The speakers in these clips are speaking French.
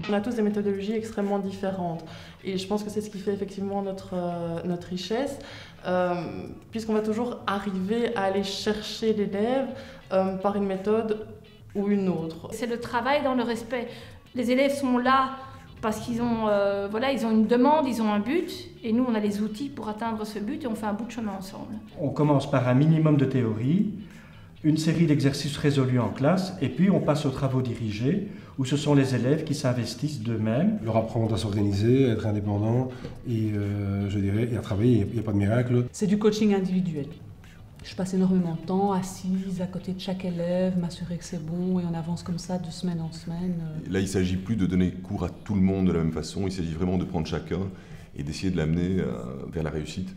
On a tous des méthodologies extrêmement différentes et je pense que c'est ce qui fait effectivement notre richesse, puisqu'on va toujours arriver à aller chercher l'élève par une méthode ou une autre. C'est le travail dans le respect. Les élèves sont là parce qu'ils ont, ils ont une demande, ils ont un but, et nous on a les outils pour atteindre ce but et on fait un bout de chemin ensemble. On commence par un minimum de théorie, une série d'exercices résolus en classe, et puis on passe aux travaux dirigés, où ce sont les élèves qui s'investissent d'eux-mêmes. Leur apprendre à s'organiser, à être indépendant et, et à travailler, il n'y a pas de miracle. C'est du coaching individuel. Je passe énormément de temps assise à côté de chaque élève, m'assurer que c'est bon, et on avance comme ça de semaine en semaine. Là, il ne s'agit plus de donner cours à tout le monde de la même façon, il s'agit vraiment de prendre chacun et d'essayer de l'amener vers la réussite.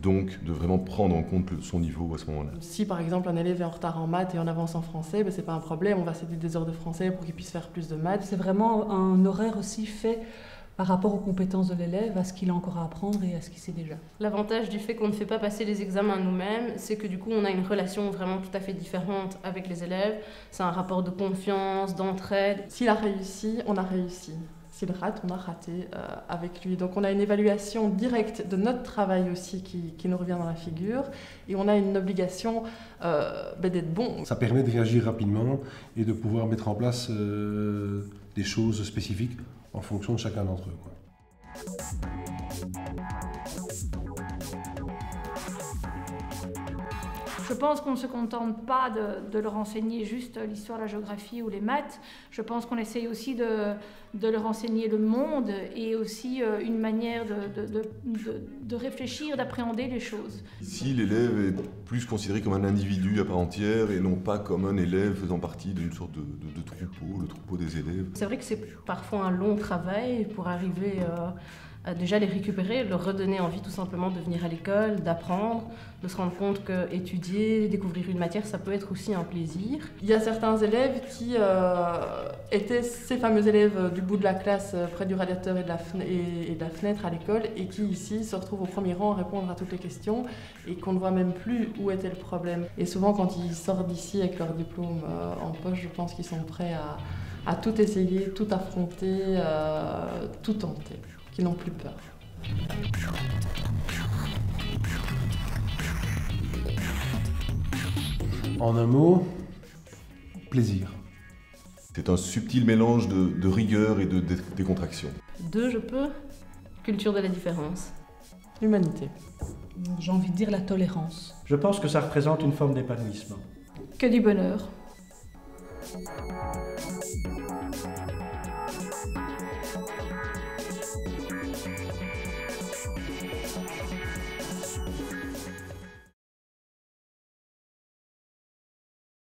Donc de vraiment prendre en compte son niveau à ce moment-là. Si par exemple un élève est en retard en maths et en avance en français, c'est pas un problème, on va céder des heures de français pour qu'il puisse faire plus de maths. C'est vraiment un horaire aussi fait par rapport aux compétences de l'élève, à ce qu'il a encore à apprendre et à ce qu'il sait déjà. L'avantage du fait qu'on ne fait pas passer les examens nous-mêmes, c'est que du coup on a une relation vraiment tout à fait différente avec les élèves. C'est un rapport de confiance, d'entraide. S'il a réussi, on a réussi. S'il rate, on a raté avec lui. Donc on a une évaluation directe de notre travail aussi qui nous revient dans la figure. Et on a une obligation d'être bon. Ça permet de réagir rapidement et de pouvoir mettre en place des choses spécifiques en fonction de chacun d'entre eux, quoi. Je pense qu'on ne se contente pas de leur enseigner juste l'histoire, la géographie ou les maths. Je pense qu'on essaye aussi de leur enseigner le monde et aussi une manière de réfléchir, d'appréhender les choses. Ici, l'élève est plus considéré comme un individu à part entière et non pas comme un élève faisant partie d'une sorte de troupeau, le troupeau des élèves. C'est vrai que c'est parfois un long travail pour arriver à déjà les récupérer, leur redonner envie tout simplement de venir à l'école, d'apprendre, de se rendre compte qu'étudier, découvrir une matière, ça peut être aussi un plaisir. Il y a certains élèves qui étaient ces fameux élèves du bout de la classe, près du radiateur et de la fenêtre à l'école, et qui ici se retrouvent au premier rang à répondre à toutes les questions, et qu'on ne voit même plus où était le problème. Et souvent quand ils sortent d'ici avec leur diplôme en poche, je pense qu'ils sont prêts à tout essayer, tout affronter, tout tenter. Qui n'ont plus peur. En un mot, plaisir. C'est un subtil mélange de rigueur et de décontraction. 2, je peux. Culture de la différence. L'humanité. J'ai envie de dire la tolérance. Je pense que ça représente une forme d'épanouissement. Que du bonheur.